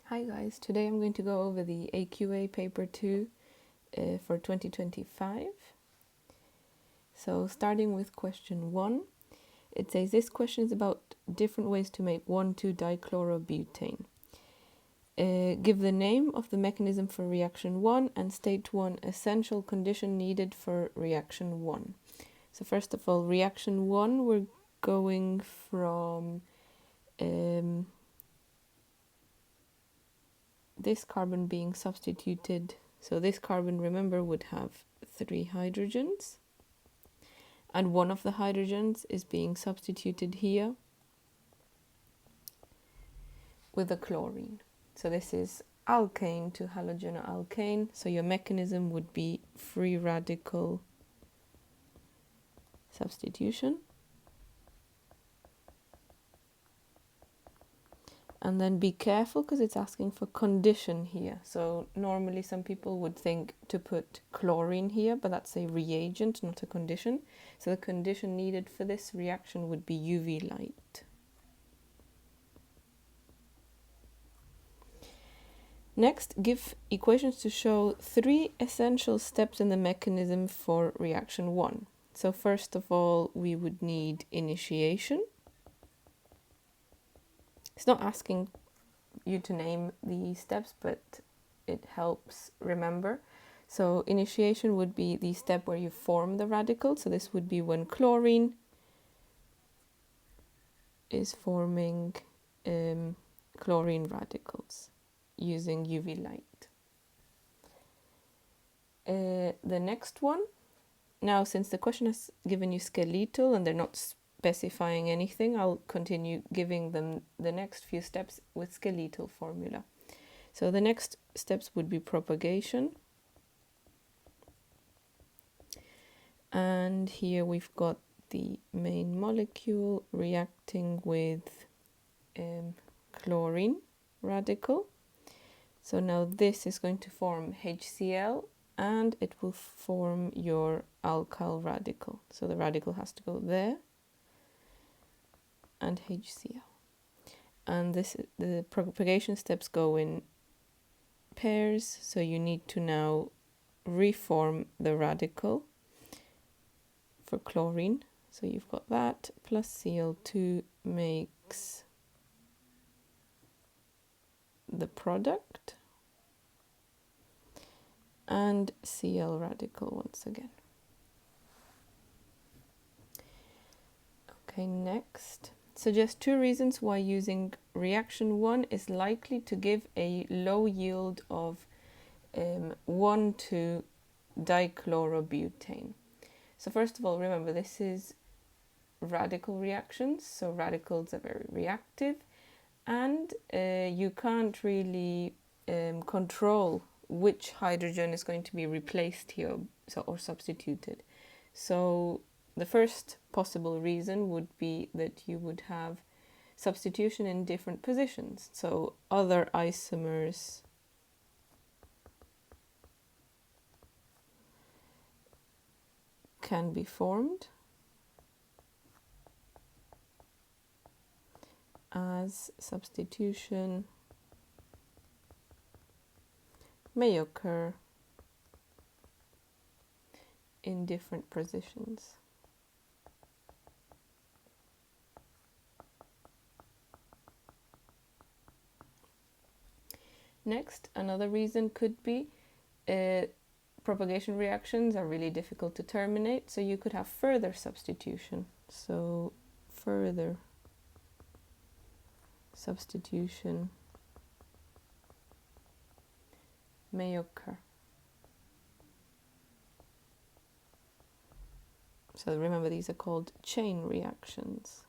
Hi guys, today I'm going to go over the AQA paper 2 for 2025. So starting with question 1, it says this question is about different ways to make 1,2-dichlorobutane. Give the name of the mechanism for reaction 1 and state one essential condition needed for reaction 1. So first of all, reaction 1, we're going from this carbon being substituted. So this carbon, remember, would have 3 hydrogens. And one of the hydrogens is being substituted here with a chlorine. So this is alkane to halogenoalkane. So your mechanism would be free radical substitution. And then be careful because it's asking for condition here. So normally some people would think to put chlorine here, but that's a reagent, not a condition. So the condition needed for this reaction would be UV light. Next, give equations to show 3 essential steps in the mechanism for reaction 1. So first of all, we would need initiation. It's not asking you to name the steps, but it helps remember. So initiation would be the step where you form the radical. So this would be when chlorine is forming chlorine radicals using UV light. The next one, now since the question has given you skeletal and they're not specifying anything, I'll continue giving them the next few steps with skeletal formula. So the next steps would be propagation. And here we've got the main molecule reacting with chlorine radical. So now this is going to form HCl and it will form your alkyl radical. So the radical has to go there and HCl. And the propagation steps go in pairs, so you need to now reform the radical for chlorine. So you've got that plus Cl2 makes the product and Cl radical once again. Okay, next. Suggest 2 reasons why using reaction 1 is likely to give a low yield of 1,2-dichlorobutane. So first of all, remember this is radical reactions, so radicals are very reactive, and you can't really control which hydrogen is going to be replaced here or substituted. So the first possible reason would be that you would have substitution in different positions. So other isomers can be formed as substitution may occur in different positions. Next, another reason could be propagation reactions are really difficult to terminate, so you could have further substitution. So further substitution may occur. So remember, these are called chain reactions.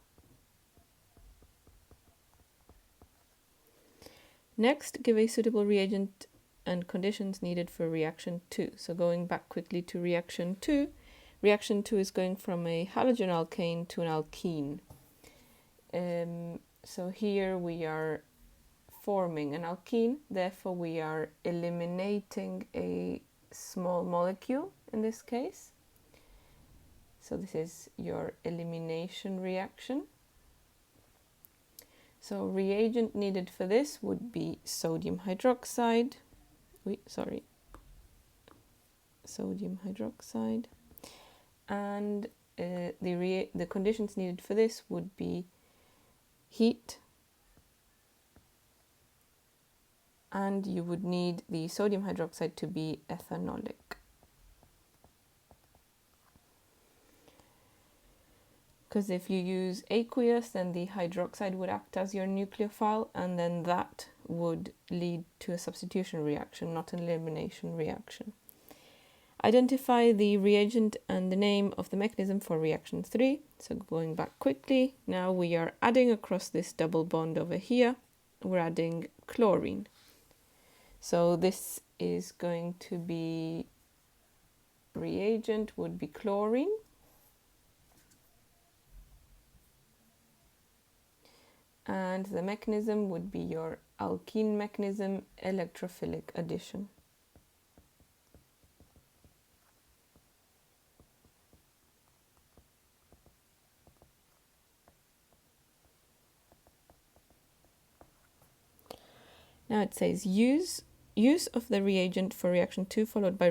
Next, give a suitable reagent and conditions needed for reaction 2. So going back quickly to reaction 2 is going from a halogenalkane to an alkene. So here we are forming an alkene, therefore we are eliminating a small molecule in this case. So this is your elimination reaction. So reagent needed for this would be sodium hydroxide. Sodium hydroxide. And the conditions needed for this would be heat, and you would need the sodium hydroxide to be ethanolic. Because if you use aqueous, then the hydroxide would act as your nucleophile, and then that would lead to a substitution reaction, not an elimination reaction. Identify the reagent and the name of the mechanism for reaction 3. So going back quickly, now we are adding across this double bond over here, we're adding chlorine. So this is going to be, reagent would be chlorine. And the mechanism would be your alkene mechanism, electrophilic addition. Now it says use of the reagent for reaction 2 followed by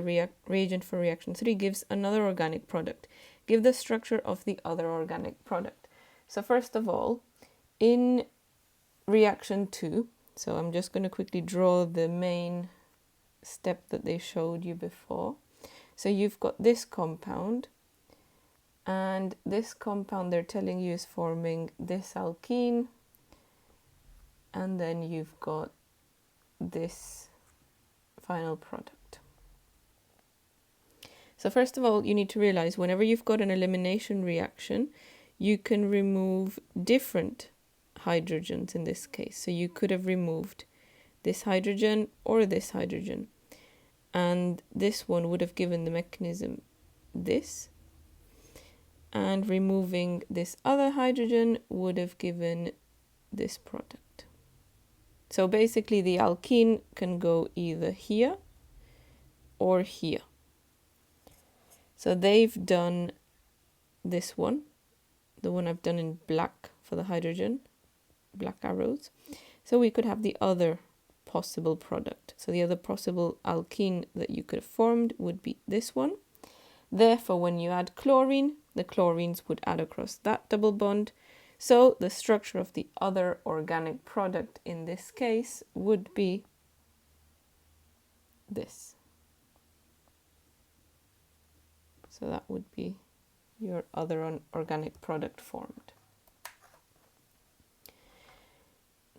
reagent for reaction 3 gives another organic product. Give the structure of the other organic product. So first of all, in reaction 2, so I'm just going to quickly draw the main step that they showed you before. So you've got this compound, and this compound they're telling you is forming this alkene, and then you've got this final product. So first of all, you need to realize whenever you've got an elimination reaction, you can remove different hydrogens in this case. So you could have removed this hydrogen or this hydrogen, and this one would have given the mechanism this, and removing this other hydrogen would have given this product. So basically the alkene can go either here or here. So they've done this one, the one I've done in black for the hydrogen, black arrows. So we could have the other possible product. So the other possible alkene that you could have formed would be this one. Therefore, when you add chlorine, the chlorines would add across that double bond. So the structure of the other organic product in this case would be this. So that would be your other organic product formed.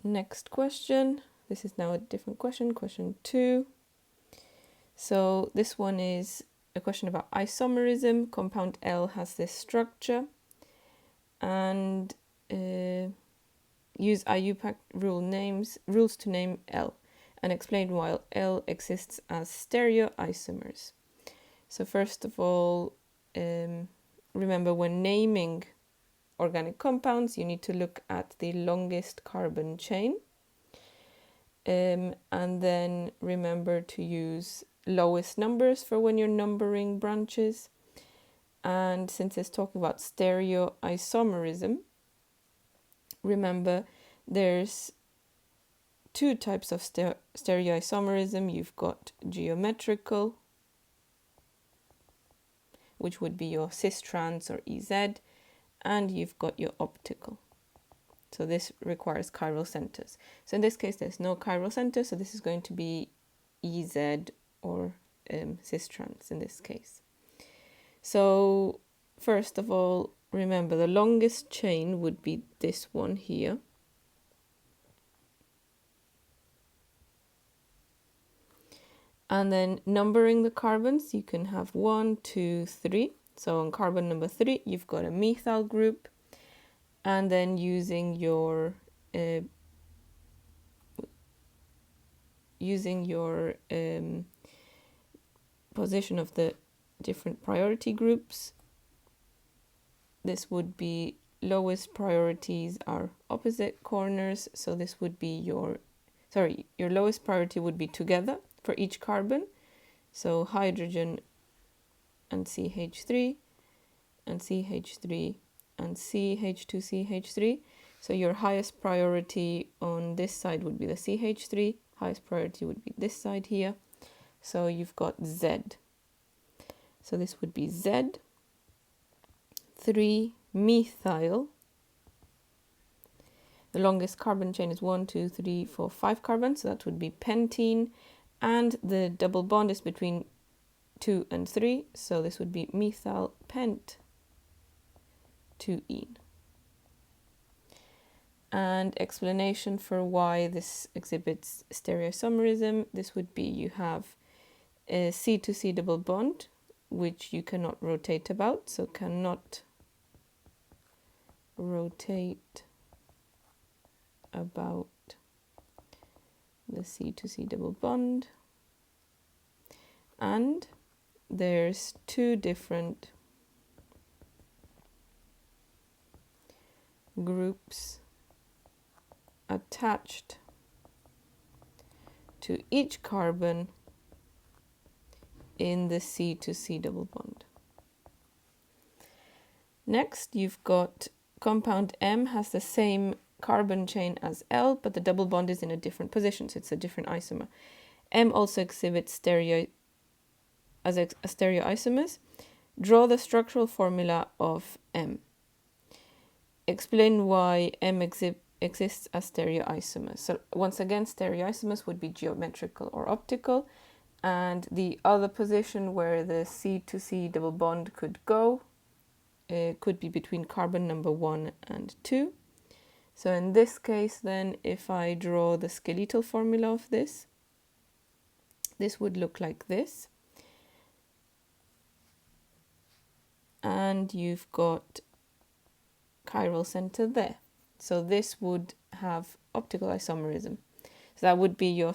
Next question. This is now a different question, question 2. So this one is a question about isomerism. Compound L has this structure, and use IUPAC rules to name L and explain why L exists as stereoisomers. So first of all, remember when naming organic compounds, you need to look at the longest carbon chain, and then remember to use lowest numbers for when you're numbering branches. And since it's talking about stereoisomerism, remember there's two types of stereoisomerism. You've got geometrical, which would be your cis trans or EZ, and you've got your optical. So this requires chiral centers. So in this case, there's no chiral center, so this is going to be EZ or cis trans in this case. So first of all, remember the longest chain would be this one here. And then numbering the carbons, you can have 1, 2, 3. So on carbon number 3, you've got a methyl group. And then using your position of the different priority groups, this would be lowest priorities are opposite corners. So this would be your lowest priority would be together for each carbon. So hydrogen and CH3 and CH3 and CH2CH3. So your highest priority on this side would be the CH3, highest priority would be this side here. So you've got Z. So this would be Z, 3-methyl. The longest carbon chain is 1, 2, 3, 4, 5 carbons, so that would be pentene. And the double bond is between 2 and 3, so this would be methyl pent 2-ene. And explanation for why this exhibits stereoisomerism, this would be you have a C to C double bond, which you cannot rotate about, so cannot rotate about the C to C double bond. And there's two different groups attached to each carbon in the C to C double bond. Next, you've got compound M has the same carbon chain as L, but the double bond is in a different position, so it's a different isomer. M also exhibits stereoisomers. Draw the structural formula of M. Explain why M exists as stereoisomers. So once again, stereoisomers would be geometrical or optical, and the other position where the C to C double bond could go could be between carbon number 1 and 2. So in this case then, if I draw the skeletal formula of this would look like this. And you've got chiral center there. So this would have optical isomerism. So that would be your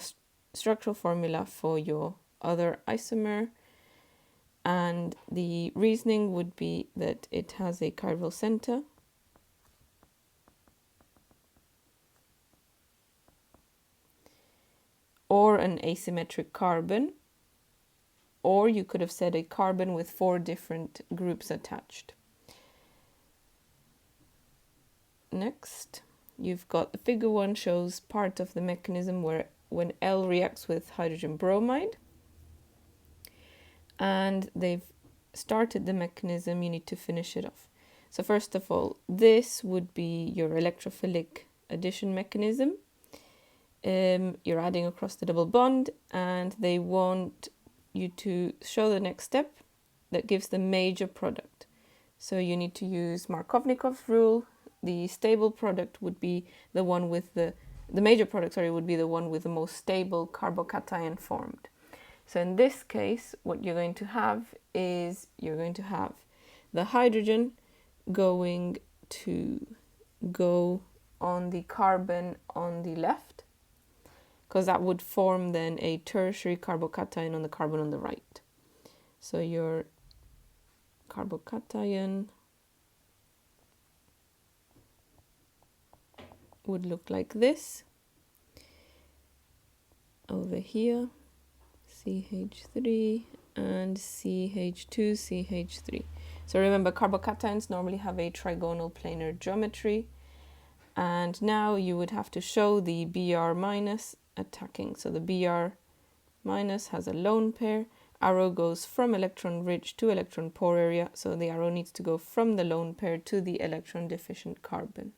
structural formula for your other isomer. And the reasoning would be that it has a chiral center. Or an asymmetric carbon. Or you could have said a carbon with 4 different groups attached. Next, you've got the figure 1 shows part of the mechanism where when L reacts with hydrogen bromide. And they've started the mechanism, you need to finish it off. So first of all, this would be your electrophilic addition mechanism. You're adding across the double bond, and they want you to show the next step that gives the major product. So you need to use Markovnikov's rule. The stable product would be the one with the major product, would be the one with the most stable carbocation formed. So in this case, what you're going to have is you're going to have the hydrogen going to go on the carbon on the left, because that would form then a tertiary carbocation on the carbon on the right. So your carbocation would look like this over here, CH3 and CH2, CH3. So remember, carbocations normally have a trigonal planar geometry, and now you would have to show the Br minus attacking. So the Br minus has a lone pair, arrow goes from electron rich to electron poor area, so the arrow needs to go from the lone pair to the electron deficient carbon.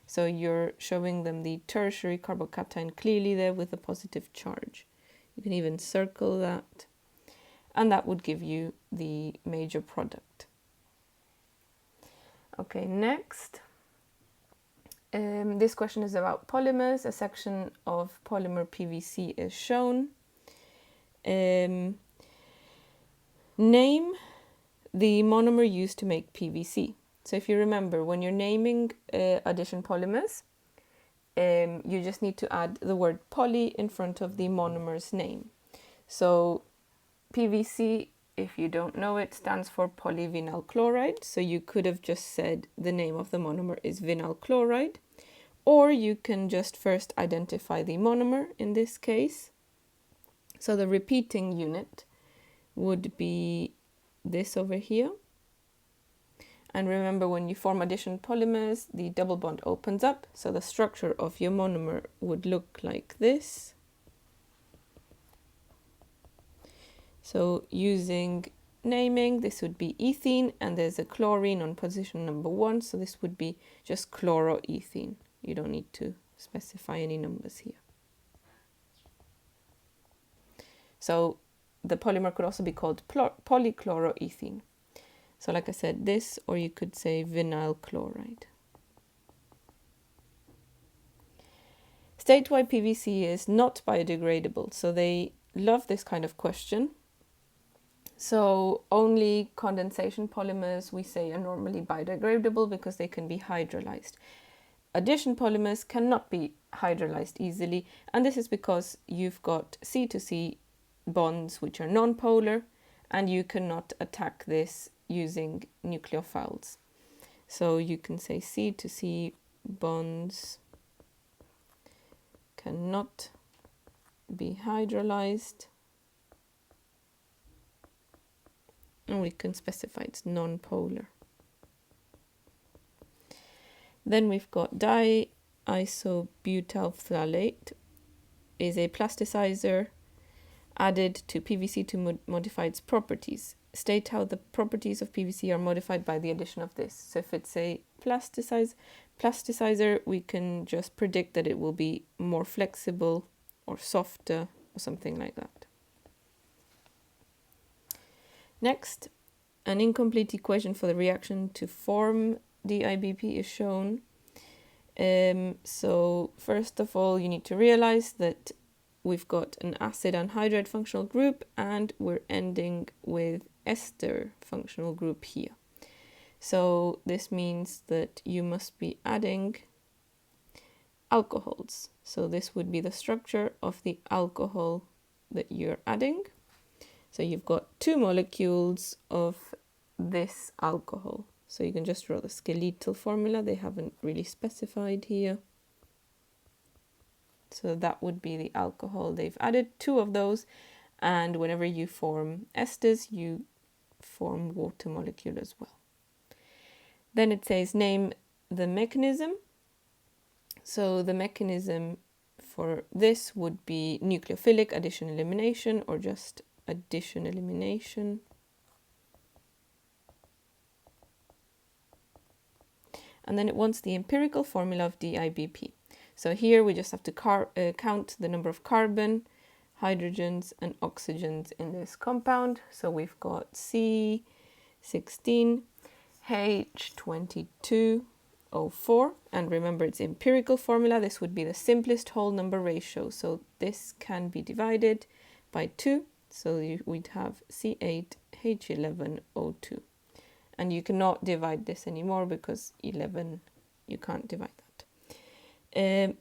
So you're showing them the tertiary carbocation clearly there with a positive charge. You can even circle that, and that would give you the major product. Okay, next. This question is about polymers. A section of polymer PVC is shown. Name the monomer used to make PVC. So if you remember, when you're naming addition polymers, you just need to add the word poly in front of the monomer's name. So PVC, if you don't know it, stands for polyvinyl chloride. So you could have just said the name of the monomer is vinyl chloride, or you can just first identify the monomer in this case. So the repeating unit would be this over here. And remember, when you form addition polymers, the double bond opens up. So the structure of your monomer would look like this. So using naming, this would be ethene, and there's a chlorine on position number 1. So this would be just chloroethene. You don't need to specify any numbers here. So the polymer could also be called polychloroethene. So like I said, this, or you could say vinyl chloride. State why PVC is not biodegradable. So they love this kind of question. So only condensation polymers, we say, are normally biodegradable because they can be hydrolyzed. Addition polymers cannot be hydrolyzed easily, and this is because you've got C to C bonds which are non-polar, and you cannot attack this using nucleophiles. So you can say C to C bonds cannot be hydrolyzed, and we can specify it's non-polar. Then we've got diisobutylphthalate is a plasticizer added to PVC to modify its properties. State how the properties of PVC are modified by the addition of this. So if it's a plasticizer, we can just predict that it will be more flexible or softer or something like that. Next, an incomplete equation for the reaction to form DIBP is shown. So first of all, you need to realize that we've got an acid anhydride functional group, and we're ending with ester functional group here. So this means that you must be adding alcohols. So this would be the structure of the alcohol that you're adding. So you've got 2 molecules of this alcohol. So you can just draw the skeletal formula. They haven't really specified here. So that would be the alcohol. They've added 2 of those, and whenever you form esters, you form water molecule as well. Then it says name the mechanism. So the mechanism for this would be nucleophilic addition elimination, or just addition elimination. And then it wants the empirical formula of DIBP. So here we just have to count the number of carbon, hydrogens and oxygens in this compound. So we've got C16, H22O4, and remember it's empirical formula. This would be the simplest whole number ratio. So this can be divided by 2. So we'd have C8H11O2. And you cannot divide this anymore because 11, you can't divide that.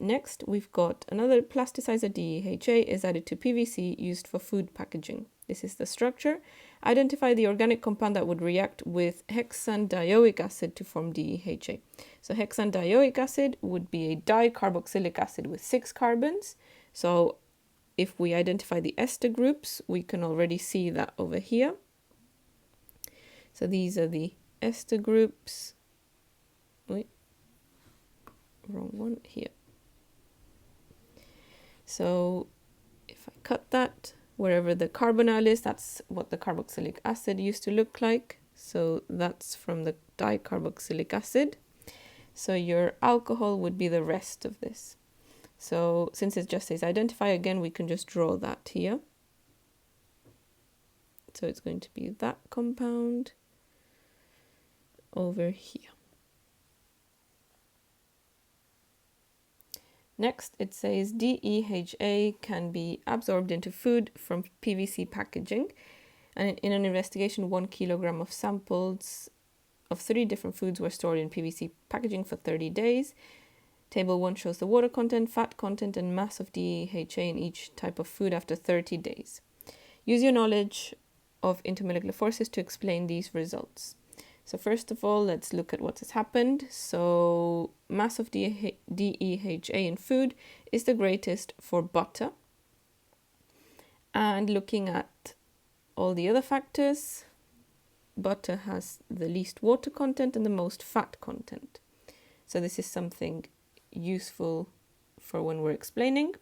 Next, we've got another plasticizer, DEHA, is added to PVC used for food packaging. This is the structure. Identify the organic compound that would react with hexandioic acid to form DEHA. So hexandioic acid would be a dicarboxylic acid with 6 carbons. So if we identify the ester groups, we can already see that over here. So these are the ester groups. Wait, wrong one here. So if I cut that, wherever the carbonyl is, that's what the carboxylic acid used to look like. So that's from the dicarboxylic acid. So your alcohol would be the rest of this. So since it just says identify, again, we can just draw that here. So it's going to be that compound over here. Next, it says DEHA can be absorbed into food from PVC packaging. And in an investigation, 1 kilogram of samples of 3 different foods were stored in PVC packaging for 30 days. Table 1 shows the water content, fat content, and mass of DEHA in each type of food after 30 days. Use your knowledge of intermolecular forces to explain these results. So first of all, let's look at what has happened. So mass of DEHA in food is the greatest for butter. And looking at all the other factors, butter has the least water content and the most fat content. So this is something useful for when we're explaining.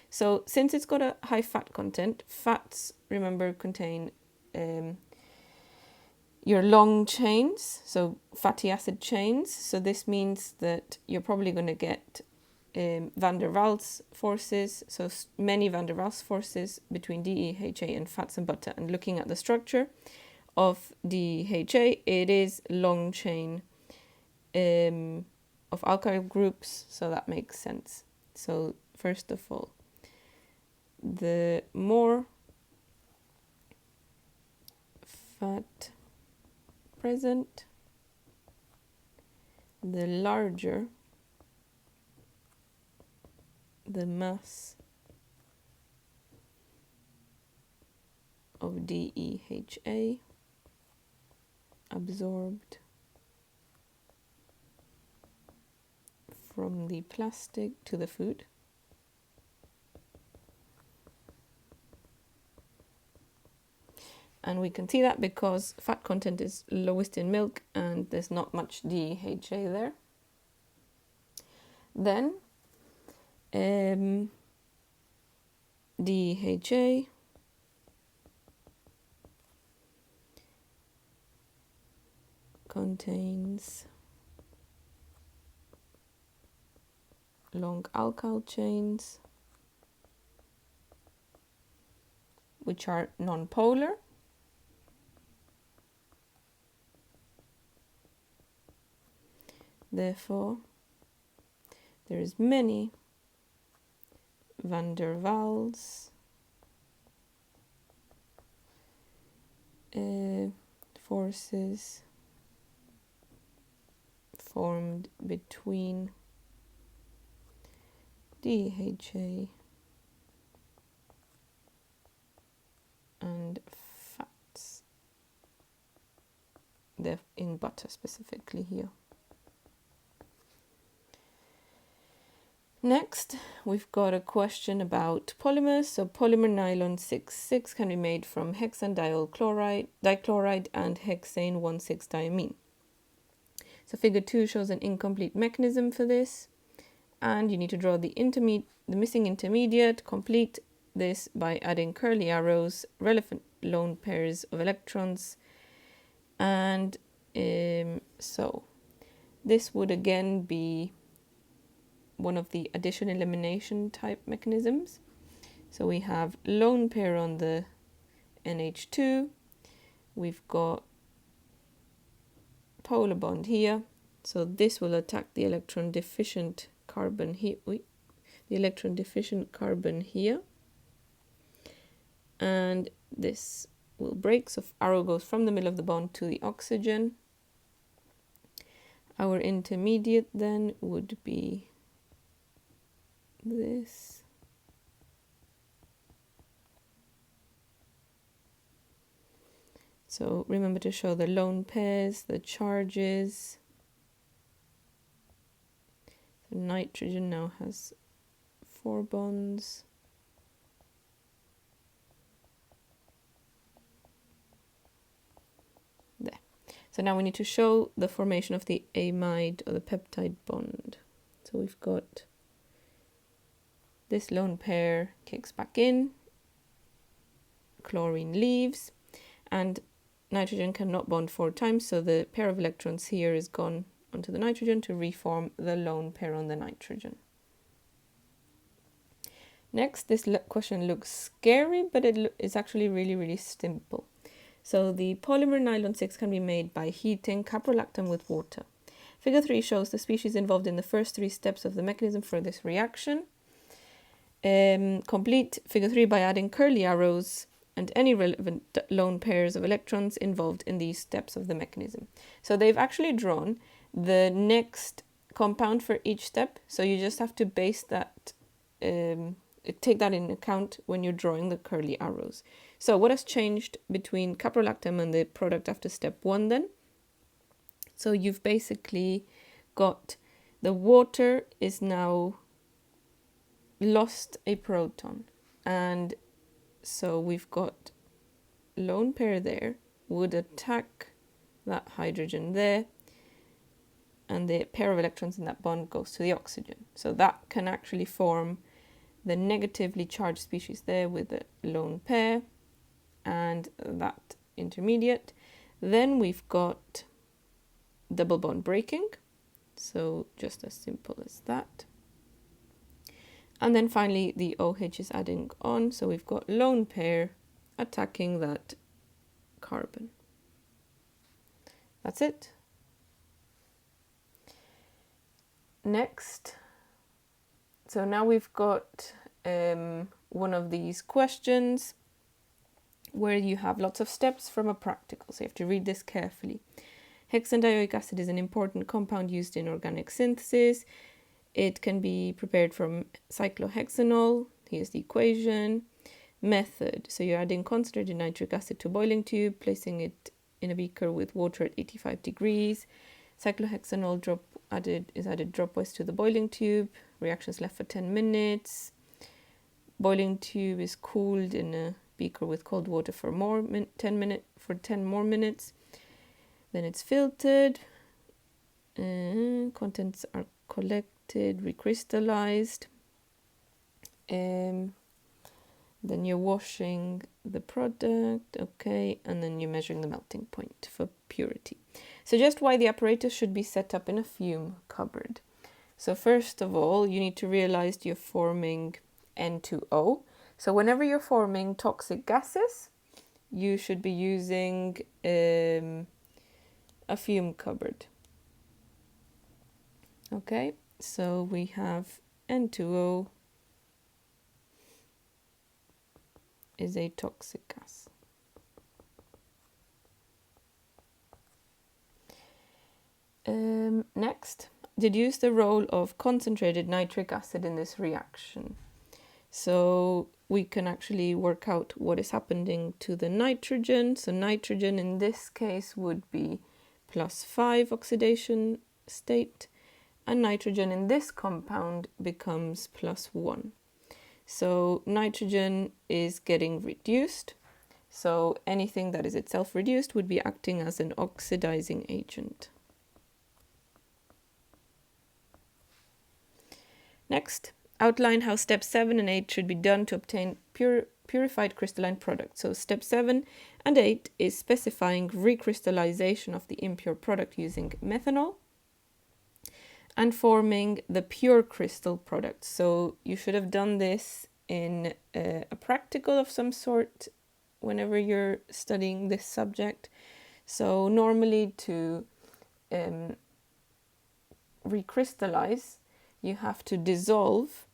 So since it's got a high fat content, fats, remember, contain your long chains, so fatty acid chains. So this means that you're probably going to get van der Waals forces, so many van der Waals forces between DEHA and fats and butter. And looking at the structure of DEHA, it is long chain of alkyl groups, so that makes sense. So first of all, the more fat present, the larger the mass of DEHA absorbed from the plastic to the food. And we can see that because fat content is lowest in milk and there's not much DHA there. Then DHA contains long alkyl chains, which are nonpolar. Therefore, there is many van der Waals forces formed between DHA and fats, in butter specifically here. Next, we've got a question about polymers. So polymer nylon 6,6 can be made from hexanediol dichloride and hexane 1,6-diamine. So figure 2 shows an incomplete mechanism for this, and you need to draw the missing intermediate. Complete this by adding curly arrows, relevant lone pairs of electrons, and so this would again be one of the addition elimination type mechanisms. So we have lone pair on the NH2, we've got polar bond here, so this will attack the electron deficient carbon here, and this will break, so arrow goes from the middle of the bond to the oxygen. Our intermediate then would be this. So remember to show the lone pairs, the charges. So nitrogen now has 4 bonds. There. So now we need to show the formation of the amide or the peptide bond. So we've got this lone pair kicks back in, chlorine leaves, and nitrogen cannot bond 4 times, so the pair of electrons here is gone onto the nitrogen to reform the lone pair on the nitrogen. Next, this question looks scary, but it is actually really simple. So the polymer nylon 6 can be made by heating caprolactam with water. Figure 3 shows the species involved in the first 3 steps of the mechanism for this reaction. Complete figure 3 by adding curly arrows and any relevant lone pairs of electrons involved in these steps of the mechanism. So they've actually drawn the next compound for each step, so you just have to base that, take that in account when you're drawing the curly arrows. So what has changed between caprolactam and the product after step 1 then? So you've basically got the water is now lost a proton, and so we've got lone pair there would attack that hydrogen there, and the pair of electrons in that bond goes to the oxygen. So that can actually form the negatively charged species there with the lone pair and that intermediate. Then we've got double bond breaking, so just as simple as that. And then finally the OH is adding on, so we've got lone pair attacking that carbon. That's it. Next, so now we've got one of these questions where you have lots of steps from a practical, so you have to read this carefully. Hexandioic acid is an important compound used in organic synthesis. It can be prepared from cyclohexanol. Here's the equation. Method, so you're adding concentrated nitric acid to a boiling tube, placing it in a beaker with water at 85 degrees. Cyclohexanol is added dropwise to the boiling tube. Reactions left for 10 minutes. Boiling tube is cooled in a beaker with cold water for 10 more minutes. Then it's filtered. Contents are collected, recrystallized. Then you're washing the product, okay, and then you're measuring the melting point for purity. Suggest why the apparatus should be set up in a fume cupboard. So first of all, you need to realize you're forming N2O. So whenever you're forming toxic gases, you should be using a fume cupboard. Okay, so we have N2O is a toxic gas. Next, deduce the role of concentrated nitric acid in this reaction. So we can actually work out what is happening to the nitrogen. So nitrogen in this case would be +5 oxidation state, and nitrogen in this compound becomes +1. So nitrogen is getting reduced. So anything that is itself reduced would be acting as an oxidizing agent. Next, outline how steps 7 and 8 should be done to obtain purified crystalline product. So step 7 and 8 is specifying recrystallization of the impure product using methanol and forming the pure crystal product. So you should have done this in a practical of some sort whenever you're studying this subject. So normally to recrystallize, you have to dissolve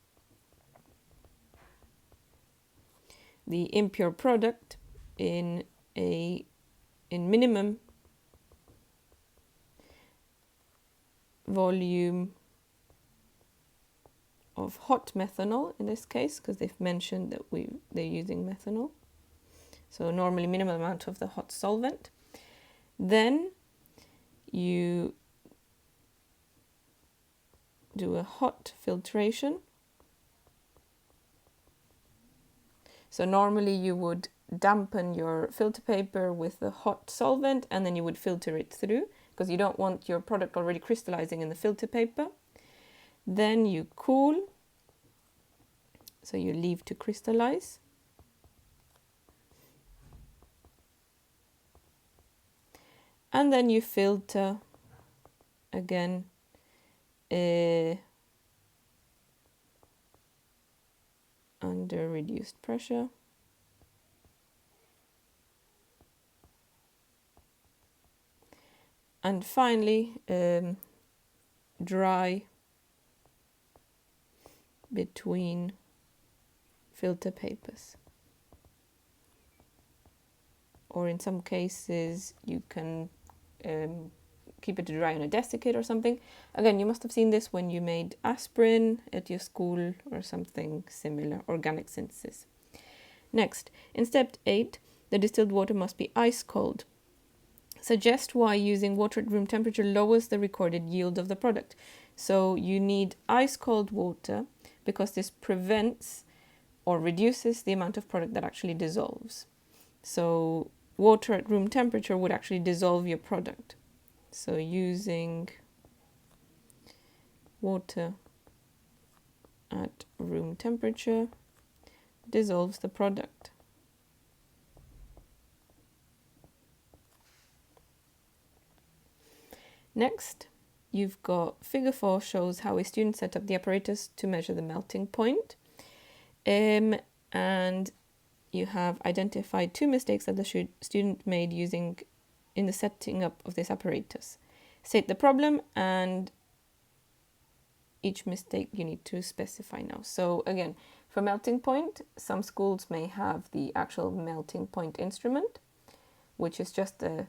the impure product in minimum volume of hot methanol in this case, because they've mentioned that they're using methanol. So normally minimum amount of the hot solvent. Then you do a hot filtration. So normally you would dampen your filter paper with the hot solvent and then you would filter it through, because you don't want your product already crystallizing in the filter paper. Then you cool, so you leave to crystallize. And then you filter again under reduced pressure. And finally, dry between filter papers. Or in some cases, you can keep it to dry on a desiccate or something. Again, you must have seen this when you made aspirin at your school or something similar, organic synthesis. Next, in step 8, the distilled water must be ice cold. Suggest why using water at room temperature lowers the recorded yield of the product. So you need ice cold water because this prevents or reduces the amount of product that actually dissolves. So water at room temperature would actually dissolve your product. So using water at room temperature dissolves the product. Next, you've got figure 4 shows how a student set up the apparatus to measure the melting point. And you have identified 2 mistakes that the student made in the setting up of this apparatus. State the problem, and each mistake you need to specify now. So again, for melting point, some schools may have the actual melting point instrument, which is just a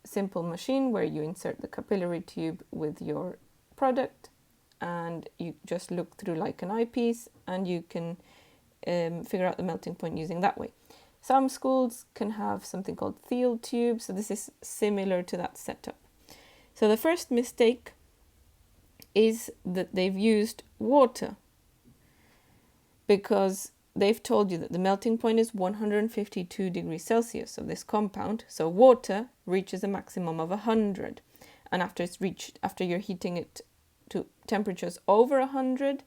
simple machine where you insert the capillary tube with your product and you just look through like an eyepiece and you can figure out the melting point using that way. Some schools can have something called Thiel tube, so this is similar to that setup. So the first mistake is that they've used water because they've told you that the melting point is 152 degrees Celsius of this compound. So water reaches a maximum of 100. And after you're heating it to temperatures over 100,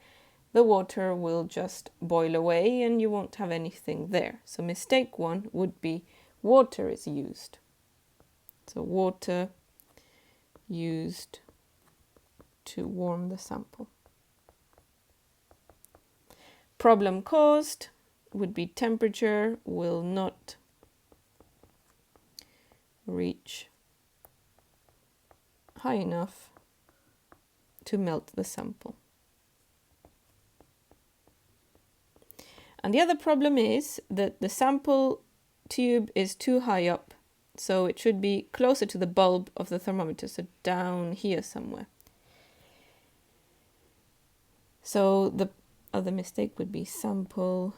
the water will just boil away and you won't have anything there. So mistake 1 would be water is used. So water used to warm the sample. Problem caused would be temperature will not reach high enough to melt the sample. And the other problem is that the sample tube is too high up, so it should be closer to the bulb of the thermometer, so down here somewhere. So the other mistake would be sample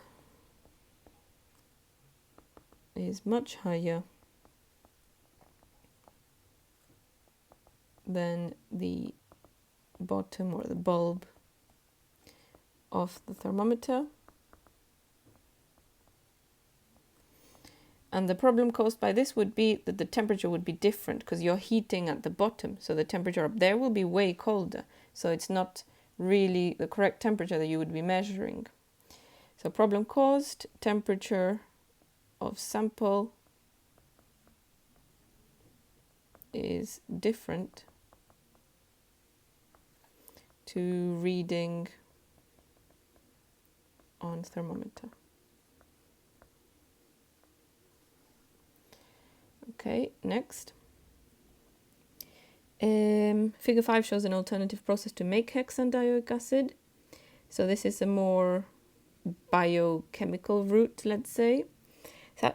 is much higher than the bottom or the bulb of the thermometer. And the problem caused by this would be that the temperature would be different because you're heating at the bottom. So the temperature up there will be way colder. So it's not really the correct temperature that you would be measuring. So problem caused, temperature of sample is different to reading on thermometer. Okay, next. Figure 5 shows an alternative process to make hexandioic acid. So this is a more biochemical route, let's say.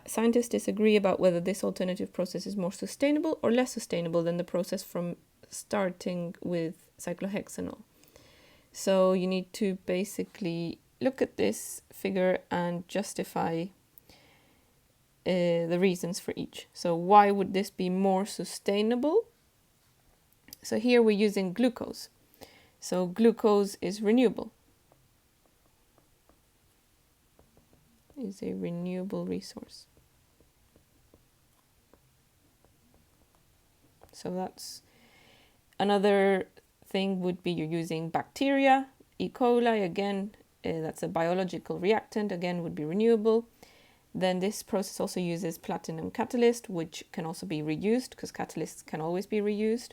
Scientists disagree about whether this alternative process is more sustainable or less sustainable than the process from starting with cyclohexanol. So you need to basically look at this figure and justify the reasons for each. So why would this be more sustainable? So here we're using glucose. So glucose is renewable. Is a renewable resource. So that's another thing would be you're using bacteria, E. coli, again, that's a biological reactant, again would be renewable. Then this process also uses platinum catalyst, which can also be reused because catalysts can always be reused.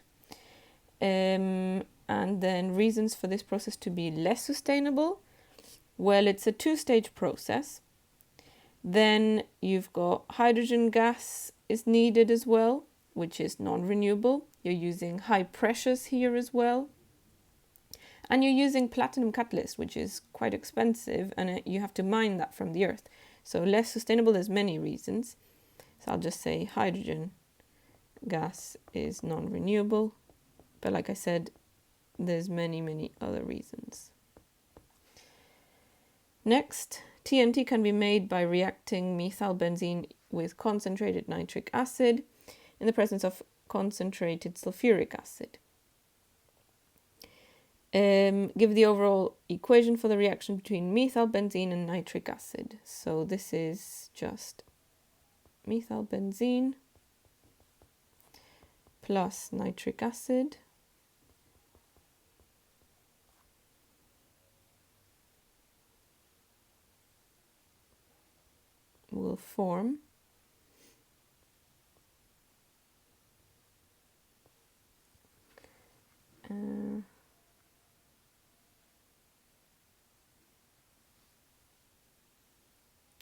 And then reasons for this process to be less sustainable. Well, it's a 2-stage process. Then you've got hydrogen gas is needed as well, which is non-renewable. You're using high pressures here as well. And you're using platinum catalyst, which is quite expensive, and you have to mine that from the earth. So less sustainable, there's many reasons. So I'll just say hydrogen gas is non-renewable. But like I said, there's many other reasons. Next, TNT can be made by reacting methylbenzene with concentrated nitric acid in the presence of concentrated sulfuric acid. Give the overall equation for the reaction between methylbenzene and nitric acid. So this is just methylbenzene plus nitric acid will form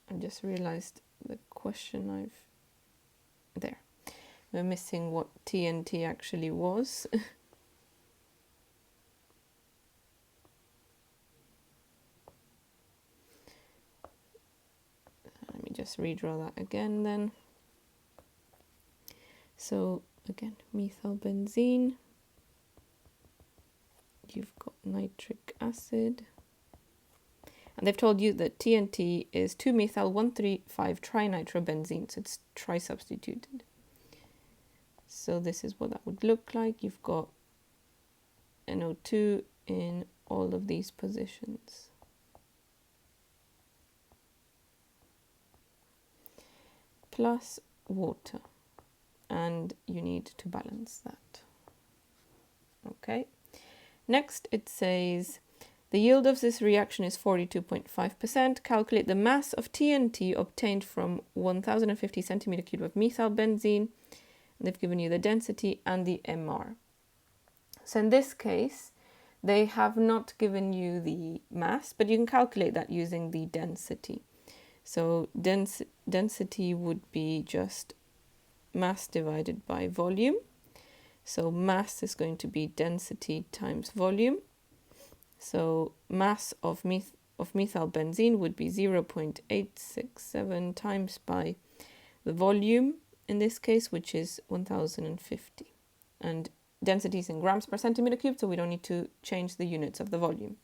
I just realized the question there. We're missing what TNT actually was. Let me just redraw that again then. So again, methylbenzene, you've got nitric acid, and they've told you that TNT is 2-methyl-1,3,5-trinitrobenzene, so it's tri-substituted. So this is what that would look like. You've got NO2 in all of these positions. Plus water, and you need to balance that. Okay. Next it says, the yield of this reaction is 42.5%. Calculate the mass of TNT obtained from 1050 centimeter cube of methylbenzene. They've given you the density and the MR. So in this case, they have not given you the mass, but you can calculate that using the density. So density would be just mass divided by volume. So mass is going to be density times volume. So mass of methylbenzene would be 0.867 times by the volume in this case, which is 1050. And density is in grams per centimeter cubed, so we don't need to change the units of the volume.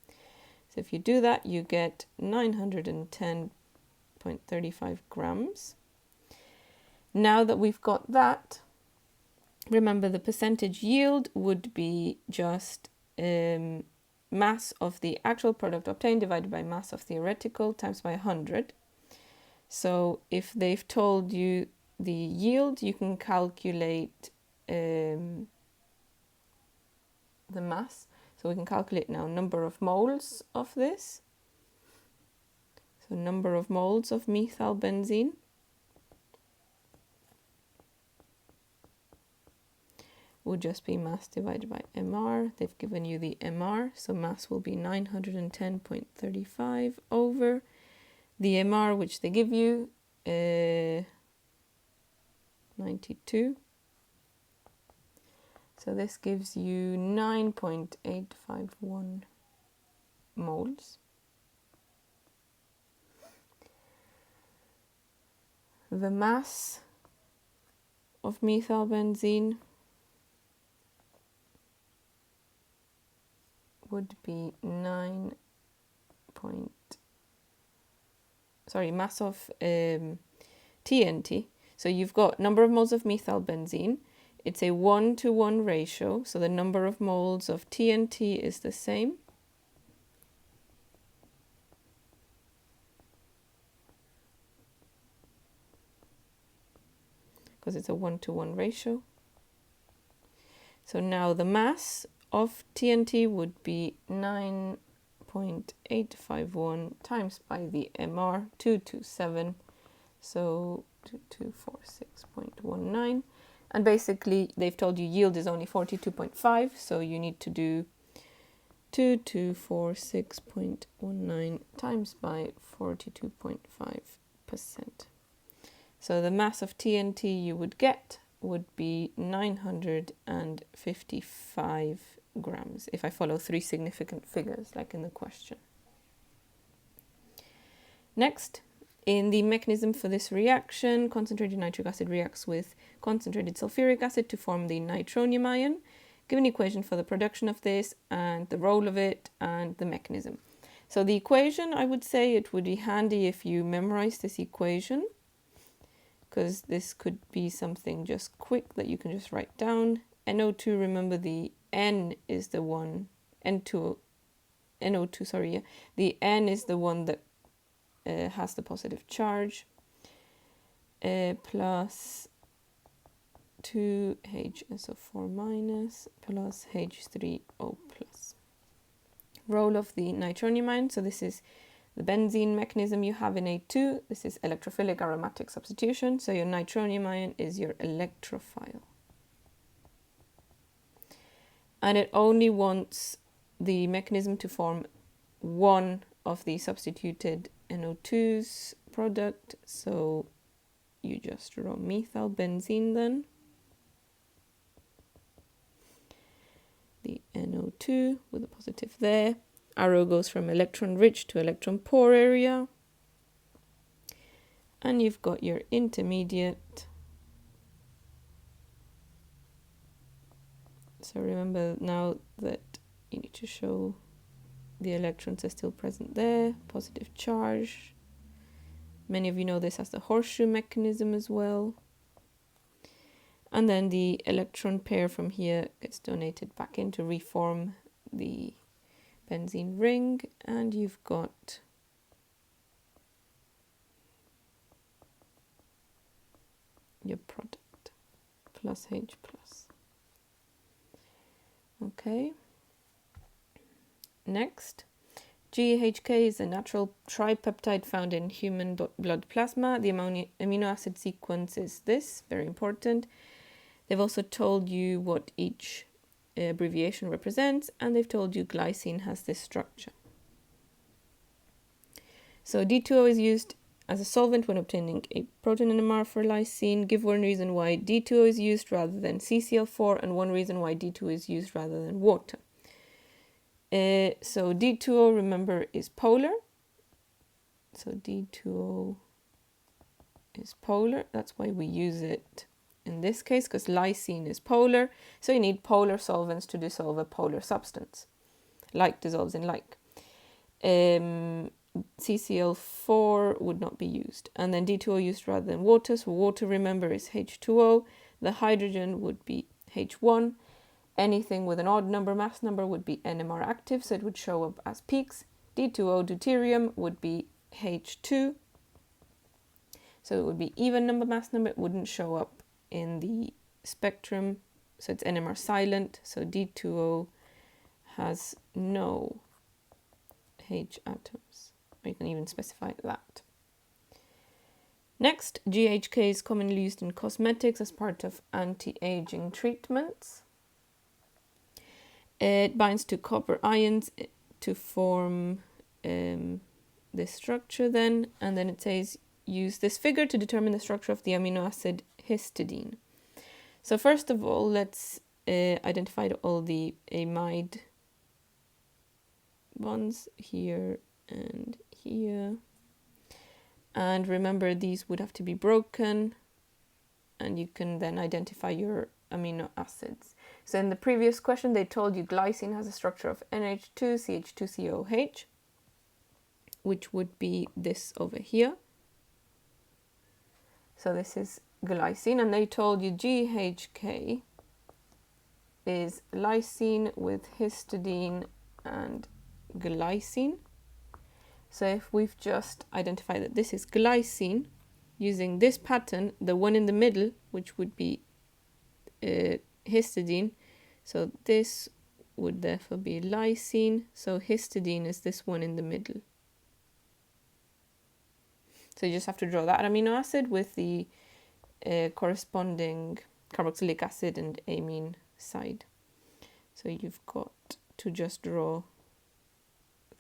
So if you do that, you get 910.35 grams. Now that we've got that, remember the percentage yield would be just mass of the actual product obtained divided by mass of theoretical times by 100. So if they've told you the yield, you can calculate the mass. So we can calculate now number of moles of this. So number of moles of methylbenzene would just be mass divided by MR. They've given you the MR, so mass will be 910.35 over the MR, which they give you, 92. So this gives you 9.851 moles. The mass of methylbenzene would be mass of TNT. So you've got number of moles of methylbenzene. It's a 1-to-1 ratio. So the number of moles of TNT is the same. Because it's a 1-to-1 ratio. So now the mass of TNT would be 9.851 times by the MR, 227, so 2246.19. And basically they've told you yield is only 42.5, so you need to do 2246.19 times by 42.5%. So the mass of TNT you would get would be 955 grams, if I follow three significant figures like in the question. Next, in the mechanism for this reaction, concentrated nitric acid reacts with concentrated sulfuric acid to form the nitronium ion. Give an equation for the production of this and the role of it and the mechanism. So the equation, I would say it would be handy if you memorize this equation, because this could be something just quick that you can just write down. NO2, remember the N is the one, NO2, sorry, yeah. The N is the one that has the positive charge. plus 2HSO4 minus plus H3O plus. Role of the nitronium ion. So this is the benzene mechanism you have in A2. This is electrophilic aromatic substitution. So your nitronium ion is your electrophile. And it only wants the mechanism to form one of the substituted NO2's product. So you just draw methyl benzene then. The NO2 with a positive there. Arrow goes from electron rich to electron poor area. And you've got your intermediate. So remember now that you need to show the electrons are still present there, positive charge. Many of you know this as the horseshoe mechanism as well. And then the electron pair from here gets donated back in to reform the benzene ring, and you've got your product, plus H plus. Okay. Next, GHK is a natural tripeptide found in human blood plasma. The amino acid sequence is this, very important. They've also told you what each abbreviation represents, and they've told you glycine has this structure. So D2O is used as a solvent when obtaining a proton NMR for lysine. Give one reason why D2O is used rather than CCl4, and one reason why D2O is used rather than water. So D2O, remember, is polar. So D2O is polar. That's why we use it in this case, because lysine is polar. So you need polar solvents to dissolve a polar substance. Like dissolves in like. CCl4 would not be used. And then D2O used rather than water. So water, remember, is H2O. The hydrogen would be H1. Anything with an odd number mass number would be NMR active, so it would show up as peaks. D2O deuterium would be H2. So it would be even number mass number. It wouldn't show up in the spectrum, so it's NMR silent. So D2O has no H atoms. Or you can even specify that. Next, GHK is commonly used in cosmetics as part of anti-aging treatments. It binds to copper ions to form this structure then, and then it says use this figure to determine the structure of the amino acid histidine. So first of all, let's identify all the amide bonds here and here. And remember, these would have to be broken, and you can then identify your amino acids. So in the previous question, they told you glycine has a structure of NH2, CH2COH, which would be this over here. So this is glycine, and they told you GHK is lysine with histidine and glycine. So if we've just identified that this is glycine, using this pattern, the one in the middle, which would be histidine, so this would therefore be lysine, so histidine is this one in the middle. So you just have to draw that amino acid with the corresponding carboxylic acid and amine side. So you've got to just draw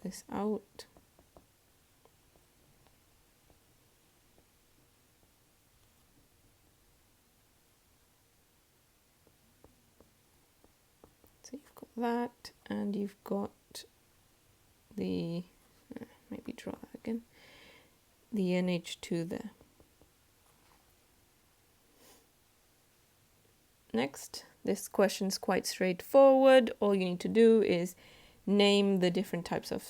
this out. So you've got that, and you've got the, maybe draw that again, the NH2 there. Next, this question's quite straightforward. All you need to do is name the different types of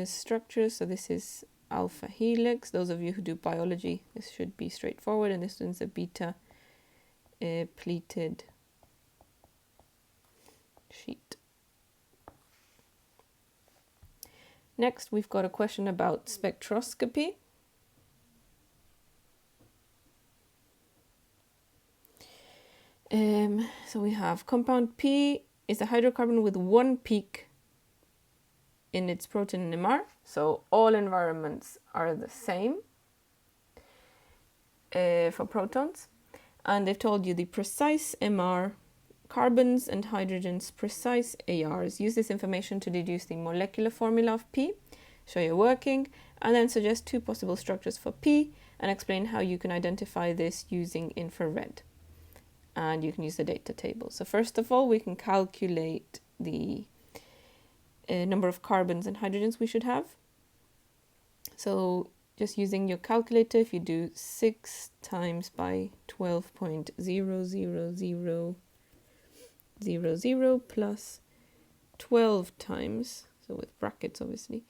structures. So this is alpha helix. Those of you who do biology, this should be straightforward. And this one's a beta pleated sheet. Next, we've got a question about spectroscopy. So we have compound P is a hydrocarbon with one peak in its proton NMR. So all environments are the same for protons. And they've told you the precise MR, carbons and hydrogens precise ARs. Use this information to deduce the molecular formula of P, show your working, and then suggest 2 possible structures for P and explain how you can identify this using infrared. And you can use the data table. So first of all, we can calculate the number of carbons and hydrogens we should have. So just using your calculator, if you do 6 times by 12.00000 plus 12 times, so with brackets obviously,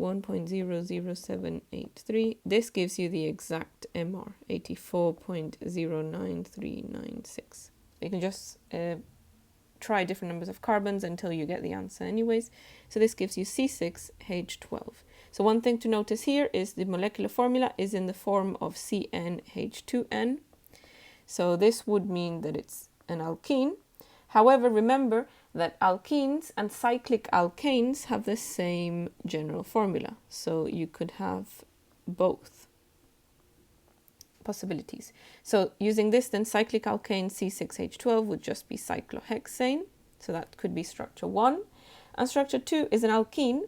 1.00783. This gives you the exact MR, 84.09396. You can just try different numbers of carbons until you get the answer anyways. So this gives you C6H12. So one thing to notice here is the molecular formula is in the form of CnH2n. So this would mean that it's an alkene. However, remember that alkenes and cyclic alkanes have the same general formula. So you could have both possibilities. So using this, then cyclic alkane C6H12 would just be cyclohexane. So that could be structure 1. And structure 2 is an alkene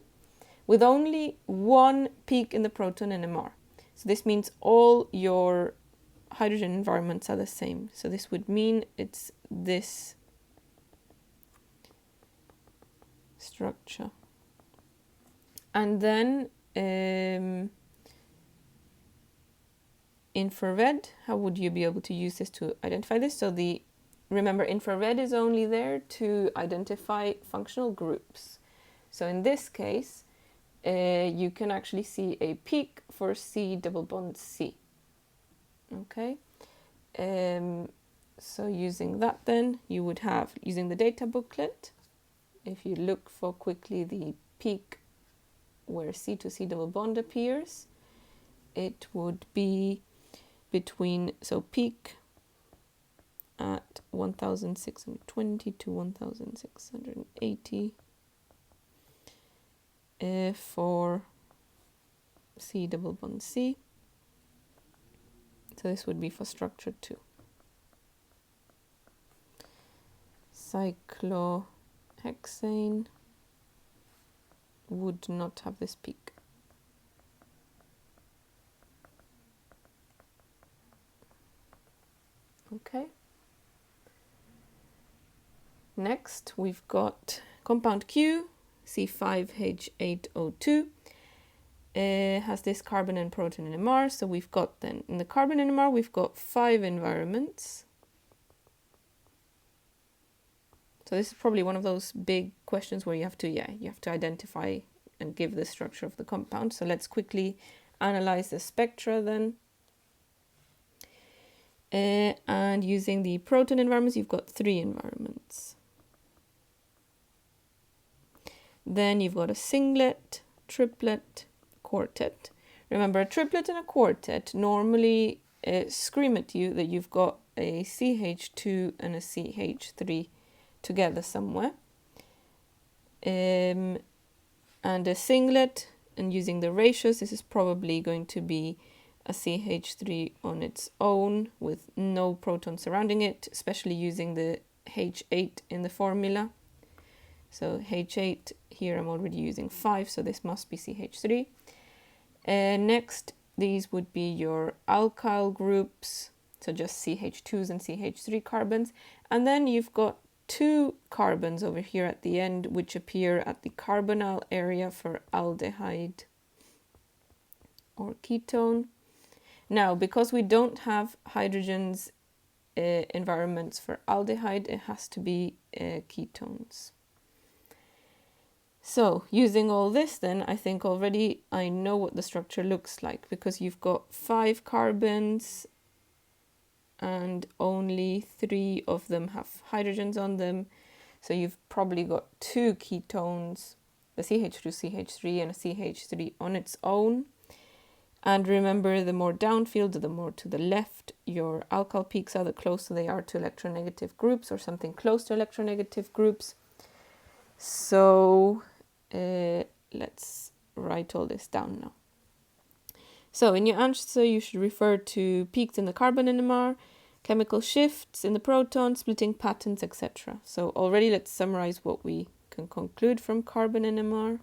with only one peak in the proton NMR. So this means all your hydrogen environments are the same. So this would mean it's this structure. And then infrared, how would you be able to use this to identify this? So remember, infrared is only there to identify functional groups. So in this case, you can actually see a peak for C double bond C. Okay. So using that then, you would have, using the data booklet, if you look for quickly the peak where C to C double bond appears, it would be between, so peak at 1620 to 1680 for C double bond C. So this would be for structure 2. Cyclohexane would not have this peak. Okay. Next, we've got compound Q, C5H8O2. Has this carbon and proton NMR. So we've got then, in the carbon NMR, we've got 5 environments. So this is probably one of those big questions where you have to identify and give the structure of the compound. So let's quickly analyze the spectra then. And using the proton environments, you've got 3 environments. Then you've got a singlet, triplet, quartet. Remember, a triplet and a quartet normally scream at you that you've got a CH2 and a CH3 together somewhere. And a singlet, and using the ratios, this is probably going to be a CH3 on its own with no proton surrounding it, especially using the H8 in the formula. So H8, here I'm already using 5, so this must be CH3. Next, these would be your alkyl groups, so just CH2s and CH3 carbons. And then you've got 2 carbons over here at the end, which appear at the carbonyl area for aldehyde or ketone. Now, because we don't have hydrogens environments for aldehyde, it has to be ketones. So using all this then, I think already I know what the structure looks like, because you've got 5 carbons and only 3 of them have hydrogens on them. So you've probably got 2 ketones the CH2CH3 and a CH3 on its own. And remember, the more downfield, the more to the left your alkyl peaks are, the closer they are to electronegative groups or something close to electronegative groups. So let's write all this down now. So in your answer, you should refer to peaks in the carbon NMR, chemical shifts in the proton, splitting patterns, etc. So already let's summarize what we can conclude from carbon NMR.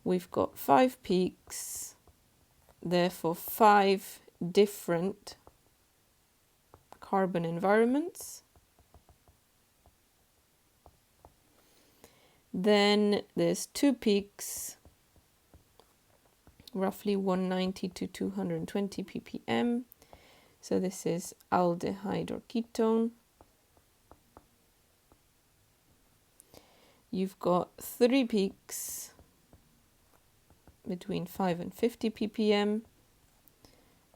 We've got 5 peaks, therefore 5 different carbon environments. Then there's 2 peaks, roughly 190 to 220 ppm. So this is aldehyde or ketone. You've got 3 peaks between 5 and 50 ppm.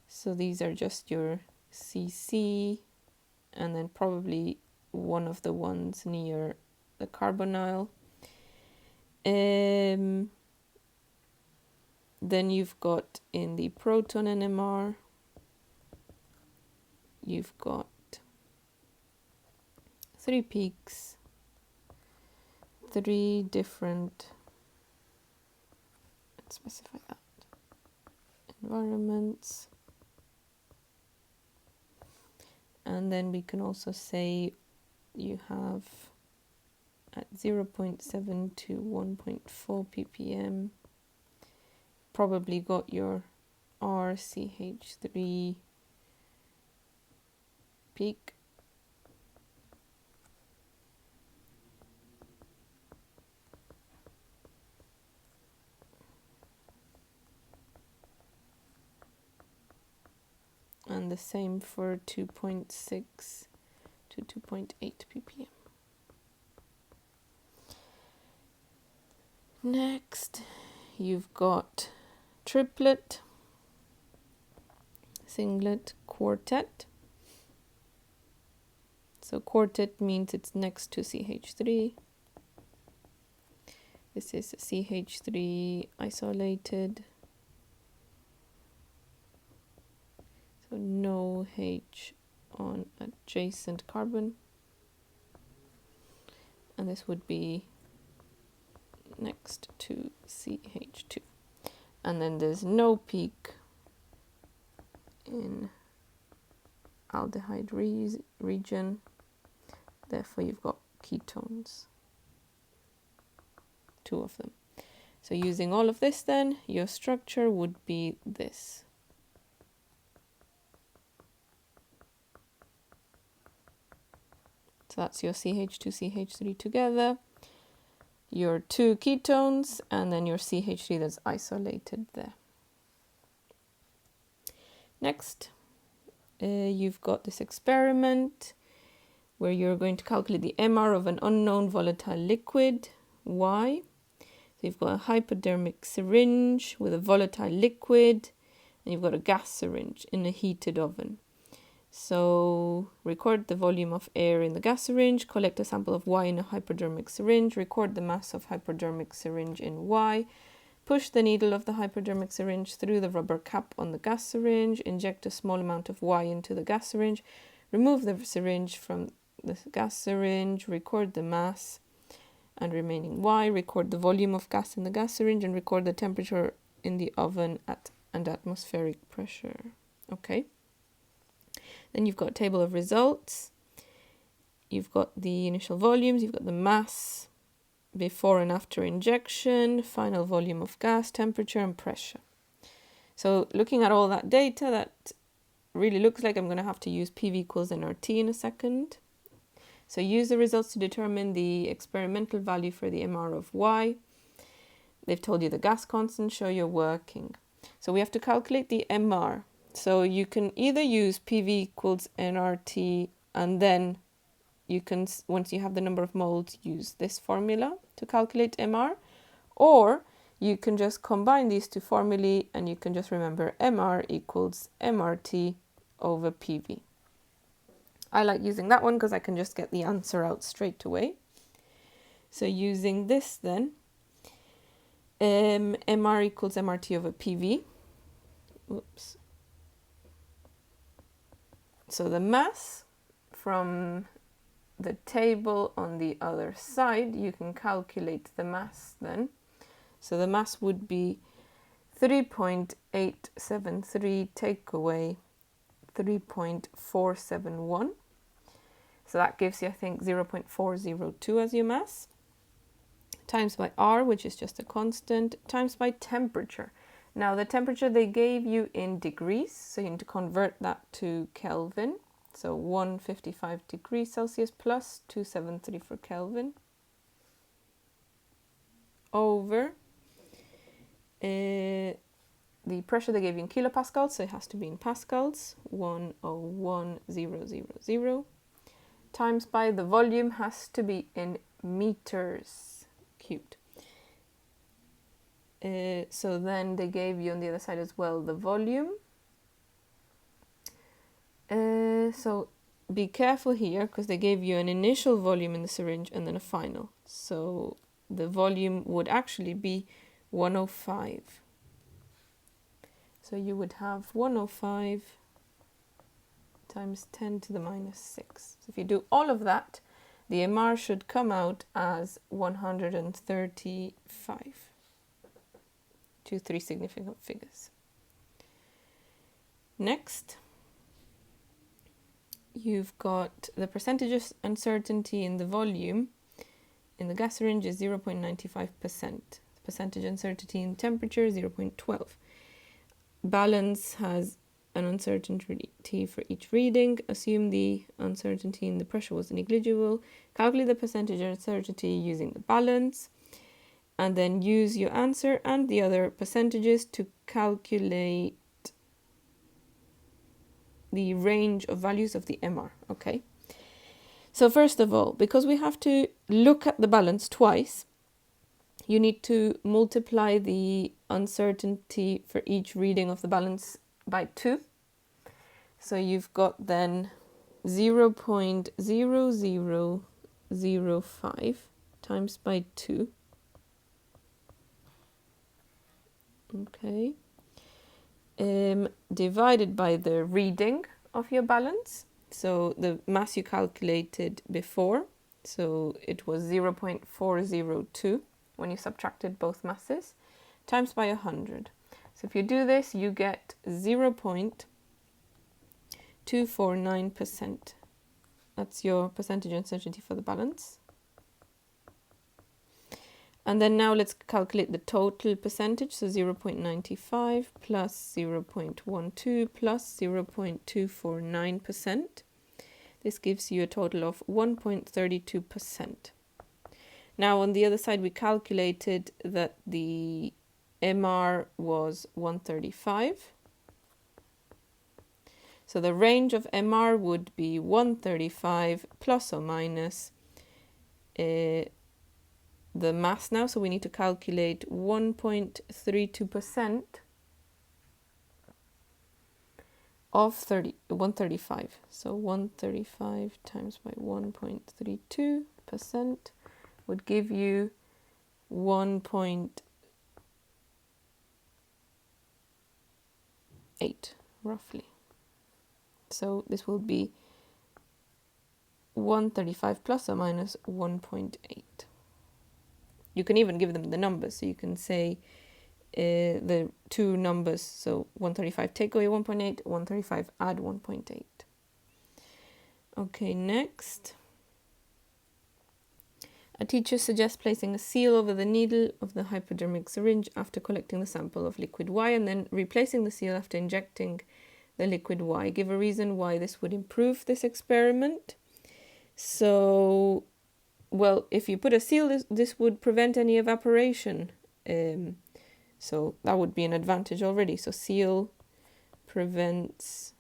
So these are just your CC, and then probably one of the ones near the carbonyl. Then you've got in the proton NMR, you've got 3 peaks, 3 different, let's specify that, environments. And then we can also say you have at 0.7 to 1.4 ppm, probably got your RCH3 peak. And the same for 2.6 to 2.8 ppm. Next, you've got triplet, singlet, quartet. So quartet means it's next to CH3. This is CH3 isolated. So no H on adjacent carbon. And this would be next to CH2. And then there's no peak in aldehyde region. Therefore, you've got ketones, 2 of them. So using all of this then, your structure would be this. So that's your CH2, CH3 together, your 2 ketones, and then your CH3 that's isolated there. Next, you've got this experiment where you're going to calculate the MR of an unknown volatile liquid, Y. So you've got a hypodermic syringe with a volatile liquid, and you've got a gas syringe in a heated oven. So record the volume of air in the gas syringe, collect a sample of Y in a hypodermic syringe, record the mass of hypodermic syringe in Y, push the needle of the hypodermic syringe through the rubber cap on the gas syringe, inject a small amount of Y into the gas syringe, remove the syringe from the gas syringe, record the mass and remaining Y, record the volume of gas in the gas syringe, and record the temperature in the oven and atmospheric pressure. Okay. Then you've got a table of results. You've got the initial volumes, you've got the mass, before and after injection, final volume of gas, temperature and pressure. So looking at all that data, that really looks like I'm going to have to use PV equals nRT in a second. So use the results to determine the experimental value for the MR of Y. They've told you the gas constant, show you're working. So we have to calculate the MR. So you can either use PV equals nRT, and then you can, once you have the number of moles, use this formula to calculate MR, or you can just combine these 2 formulae and you can just remember MR equals MRT over PV. I like using that one because I can just get the answer out straight away. So using this then, MR equals MRT over PV. Oops. So the mass from the table on the other side, you can calculate the mass then. So the mass would be 3.873 take away 3.471. So that gives you, I think, 0.402 as your mass, times by R, which is just a constant, times by temperature. Now the temperature they gave you in degrees, so you need to convert that to Kelvin. So 155 degrees Celsius plus 273 for Kelvin over the pressure they gave you in kilopascals, so it has to be in pascals, 101,000, times by the volume has to be in meters cubed. So then they gave you on the other side as well the volume. So be careful here because they gave you an initial volume in the syringe and then a final. So the volume would actually be 105. So you would have 105 times 10 to the minus 6. So if you do all of that, the MR should come out as 135. 3 significant figures. Next, you've got the percentage of uncertainty in the volume in the gas syringe is 0.95%. Percentage uncertainty in temperature 0.12. Balance has an uncertainty for each reading. Assume the uncertainty in the pressure was negligible. Calculate the percentage uncertainty using the balance. And then use your answer and the other percentages to calculate the range of values of the MR, okay? So first of all, because we have to look at the balance twice, you need to multiply the uncertainty for each reading of the balance by 2. So you've got then 0.0005 times by 2. Okay. Divided by the reading of your balance. So the mass you calculated before, so it was 0.402 when you subtracted both masses, times by 100. So if you do this, you get 0.249%. That's your percentage uncertainty for the balance. And then now let's calculate the total percentage. So 0.95 plus 0.12 plus 0.249%. This gives you a total of 1.32%. Now on the other side, we calculated that the MR was 135. So the range of MR would be 135 plus or minus the mass now, so we need to calculate 1.32% of 135. So 135 times by 1.32% would give you 1.8 roughly. So this will be 135 plus or minus 1.8. You can even give them the numbers, so you can say the two numbers, so 135 take away 1.8, 135 add 1.8. Okay, next. A teacher suggests placing a seal over the needle of the hypodermic syringe after collecting the sample of liquid Y and then replacing the seal after injecting the liquid Y. Give a reason why this would improve this experiment. So, well, if you put a seal, this would prevent any evaporation. So that would be an advantage already. So seal prevents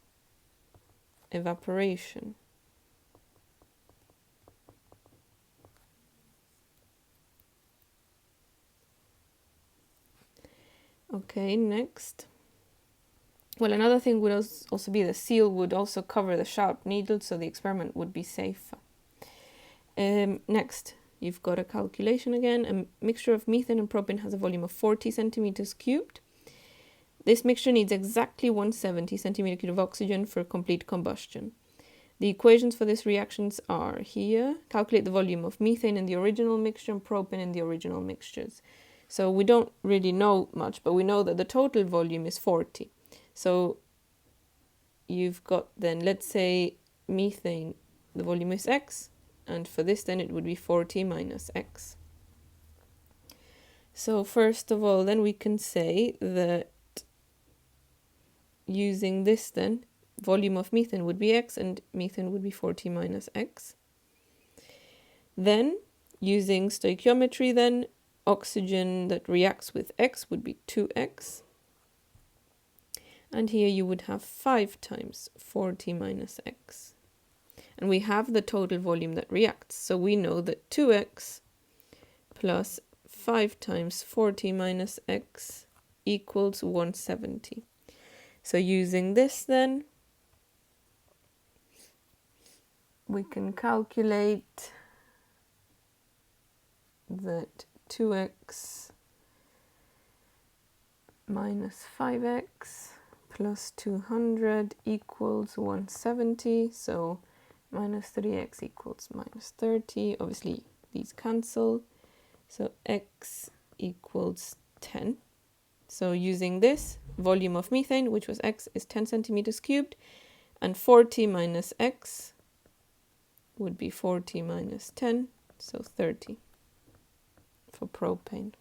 evaporation. Okay, next. Well, another thing would also be the seal would also cover the sharp needle, so the experiment would be safer. Next, you've got a calculation again. A mixture of methane and propane has a volume of 40 centimeters cubed. This mixture needs exactly 170 centimeter cubed of oxygen for complete combustion. The equations for these reactions are here. Calculate the volume of methane in the original mixture and propane in the original mixtures. So we don't really know much, but we know that the total volume is 40. So you've got then, let's say methane, the volume is x, and for this then it would be 40 minus x. So first of all, then we can say that using this then, volume of methane would be x and methane would be 40 minus x. Then, using stoichiometry then, oxygen that reacts with x would be 2x. And here you would have 5 times 40 minus x. And we have the total volume that reacts. So we know that 2x plus 5 times 40 minus x equals 170. So using this then, we can calculate that 2x minus 5x plus 200 equals 170. So minus 3x equals minus 30. Obviously, these cancel. So x equals 10. So using this, volume of methane, which was x, is 10 centimeters cubed. And 40 minus x would be 40 minus 10, so 30 for propane.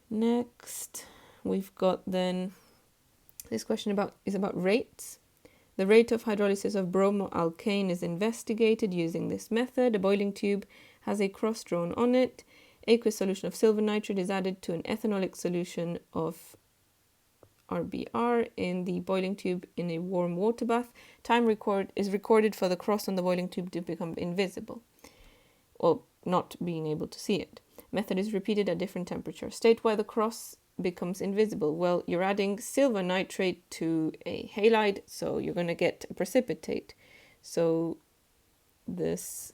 Next, we've got then, this question is about rates. The rate of hydrolysis of bromoalkane is investigated using this method. A boiling tube has a cross drawn on it. Aqueous solution of silver nitrate is added to an ethanolic solution of RBR in the boiling tube in a warm water bath. Time is recorded for the cross on the boiling tube to become invisible, or not being able to see it. Method is repeated at different temperatures. State why the cross becomes invisible. Well, you're adding silver nitrate to a halide, so you're going to get a precipitate. So this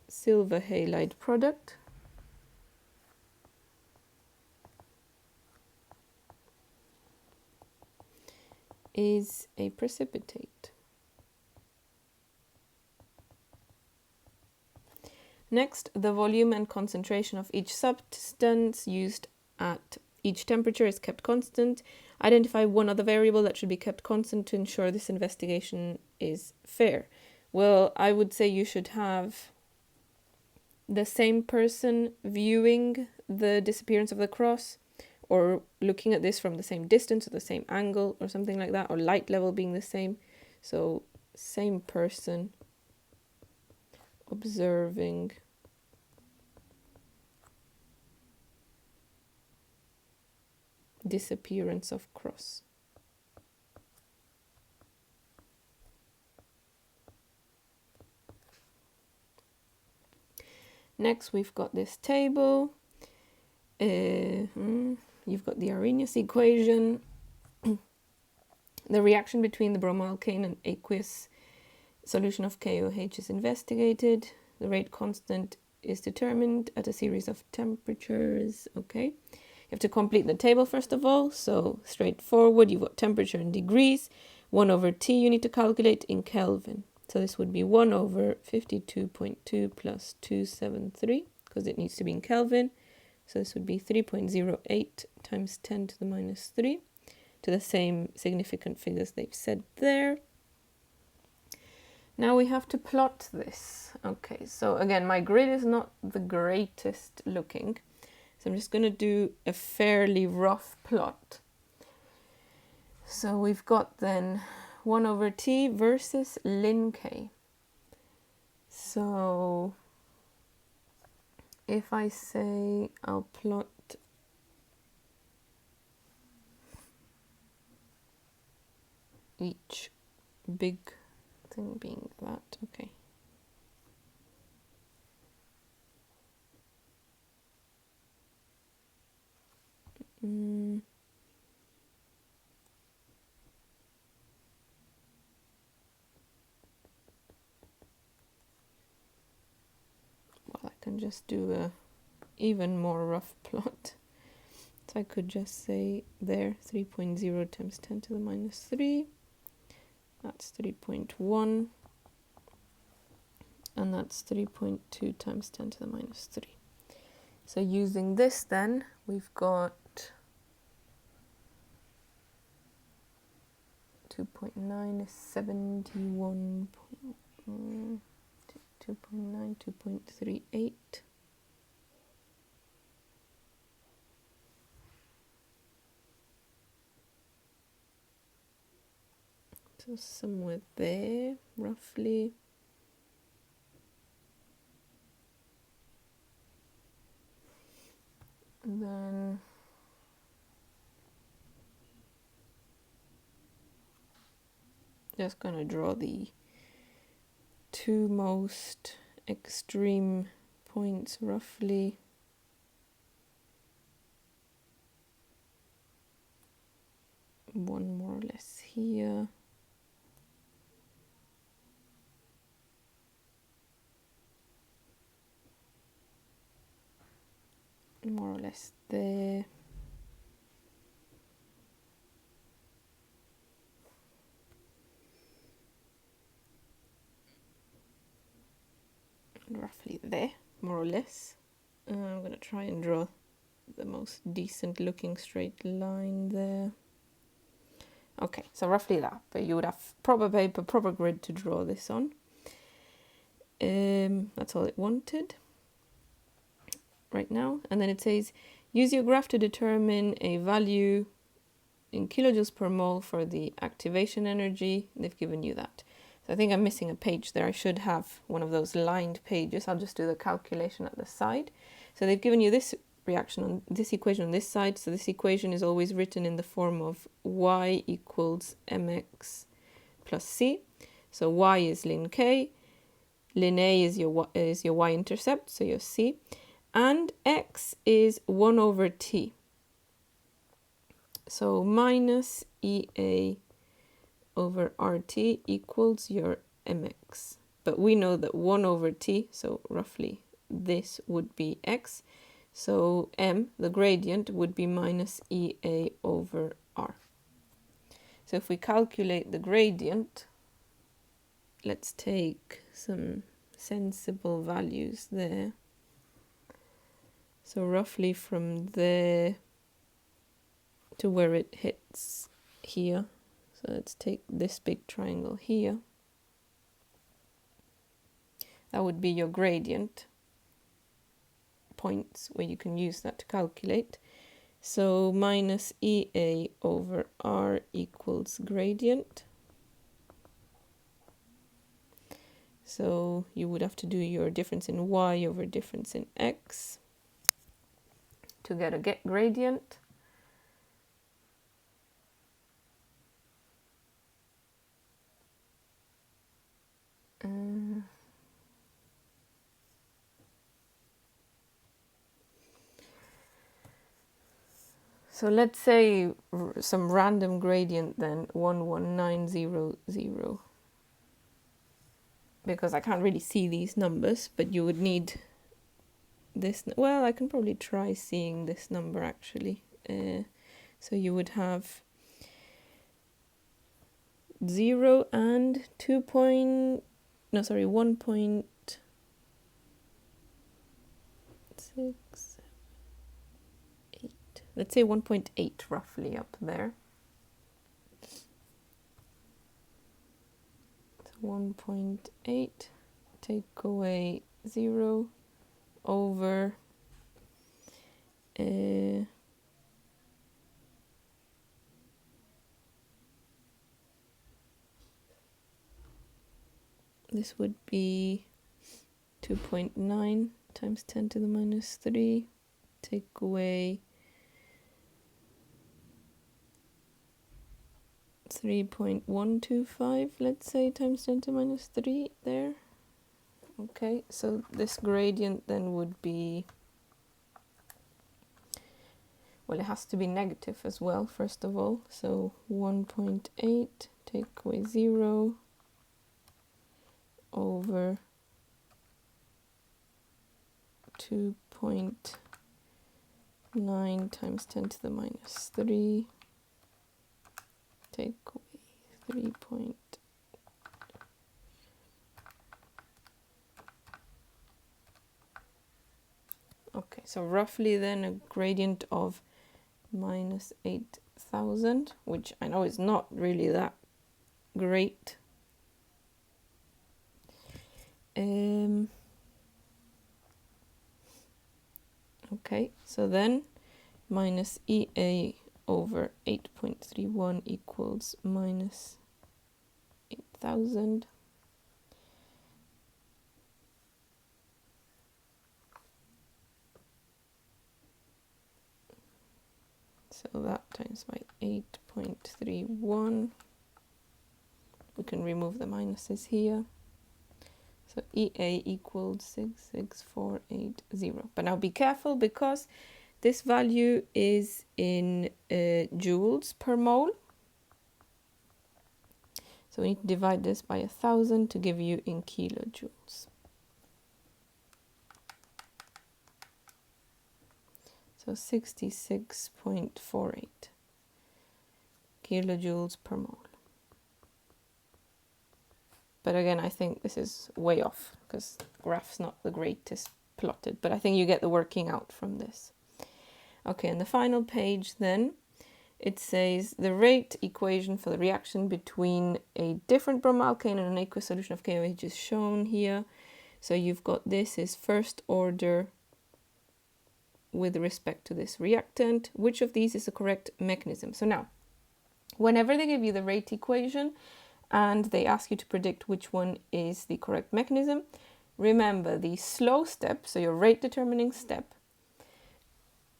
silver halide product is a precipitate. Next, the volume and concentration of each substance used at each temperature is kept constant. Identify one other variable that should be kept constant to ensure this investigation is fair. Well, I would say you should have the same person viewing the disappearance of the cross, or looking at this from the same distance or the same angle or something like that, or light level being the same. So same person observing disappearance of cross. Next, we've got this table. You've got the Arrhenius equation. The reaction between the bromoalkane and aqueous solution of KOH is investigated. The rate constant is determined at a series of temperatures. Okay. You have to complete the table first of all. So straightforward, you've got temperature in degrees. 1 over T you need to calculate in Kelvin. So this would be 1 over 52.2 plus 273, because it needs to be in Kelvin. So this would be 3.08 times 10 to the minus 3, to the same significant figures they've said there. Now we have to plot this. Okay, so again, my grid is not the greatest looking, so I'm just going to do a fairly rough plot. So we've got then 1 over T versus ln K. So if I say I'll plot each big thing being that, okay. can just do a even more rough plot. So I could just say there 3.0 times 10 to the minus 3. That's 3.1. And that's 3.2 times 10 to the minus 3. So using this then, we've got 2.9 is 71. 2.9, 2.38. So somewhere there, roughly. And then just gonna draw the two most extreme points roughly. One more or less here. More or less there. And roughly there, more or less. I'm going to try and draw the most decent looking straight line there. Okay, so roughly that, but you would have proper paper, proper grid to draw this on. That's all it wanted right now. And then it says, use your graph to determine a value in kilojoules per mole for the activation energy. They've given you that. So I think I'm missing a page there. I should have one of those lined pages. I'll just do the calculation at the side. So they've given you this reaction on this equation on this side. So this equation is always written in the form of y equals mx plus c. So y is ln k, ln a is your y-intercept, so your c, and x is 1 over t. So minus EA over RT equals your mx. But we know that 1 over t, so roughly this would be x. So m, the gradient, would be minus EA over R. So if we calculate the gradient, let's take some sensible values there. So roughly from there to where it hits here. So let's take this big triangle here. That would be your gradient points where you can use that to calculate. So minus EA over R equals gradient. So you would have to do your difference in Y over difference in X to get a gradient. So let's say some random gradient then, 11900, because I can't really see these numbers, but you would need this. Well, I can probably try seeing this number actually. So you would have 0 and 1.6. Let's say 1.8 roughly up there. So 1.8, take away 0 over this would be 2.9 times 10 to the minus 3, take away 3.125, let's say, times 10 to minus 3 there. Okay, so this gradient then would be, well, it has to be negative as well, first of all. So 1.8, take away 0 over 2.9 times 10 to the minus 3, take away 3 point. Okay, so roughly then a gradient of minus 8,000, which I know is not really that great. Okay, so then minus EA over 8.31 equals minus 8,000. So that times by 8.31. We can remove the minuses here. So EA equals 66480. But now be careful because this value is in joules per mole. So we need to divide this by 1,000 to give you in kilojoules. So 66.48 kilojoules per mole. But again, I think this is way off because the graph's not the greatest plotted, but I think you get the working out from this. Okay, and the final page then, it says the rate equation for the reaction between a different bromalkane and an aqueous solution of KOH is shown here. So you've got this is first order with respect to this reactant. Which of these is the correct mechanism? So now, whenever they give you the rate equation and they ask you to predict which one is the correct mechanism, remember the slow step, so your rate determining step,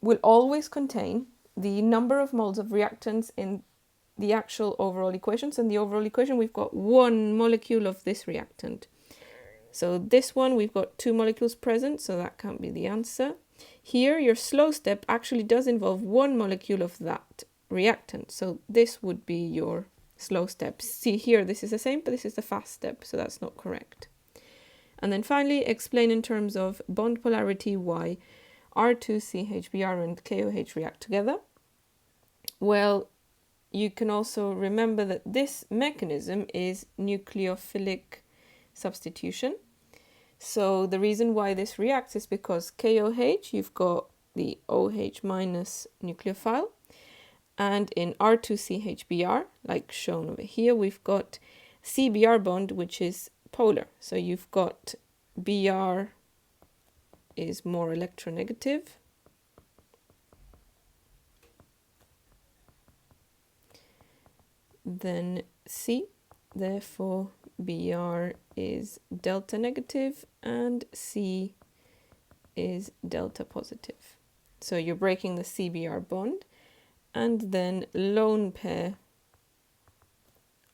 will always contain the number of moles of reactants in the actual overall equation. So in the overall equation, we've got one molecule of this reactant. So this one, we've got 2 molecules present, so that can't be the answer. Here, your slow step actually does involve 1 molecule of that reactant. So this would be your slow step. See here, this is the same, but this is the fast step, so that's not correct. And then finally, explain in terms of bond polarity why R2CHBr and KOH react together. Well, you can also remember that this mechanism is nucleophilic substitution. So the reason why this reacts is because KOH, you've got the OH minus nucleophile, and in R2CHBr, like shown over here, we've got CBr bond, which is polar. So you've got Br is more electronegative, than C. Therefore, Br is delta negative and C is delta positive. So you're breaking the CBr bond, and then lone pair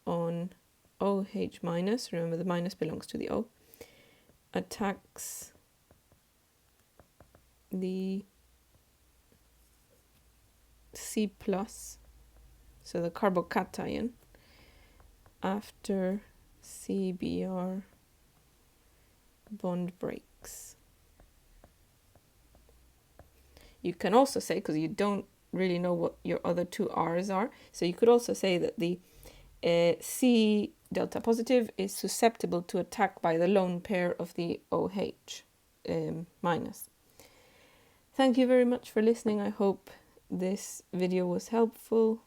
on OH minus, remember the minus belongs to the O, attacks the C plus, so the carbocation, after CBr bond breaks. You can also say, because you don't really know what your other two R's are, so you could also say that the C delta positive is susceptible to attack by the lone pair of the OH minus. Thank you very much for listening. I hope this video was helpful.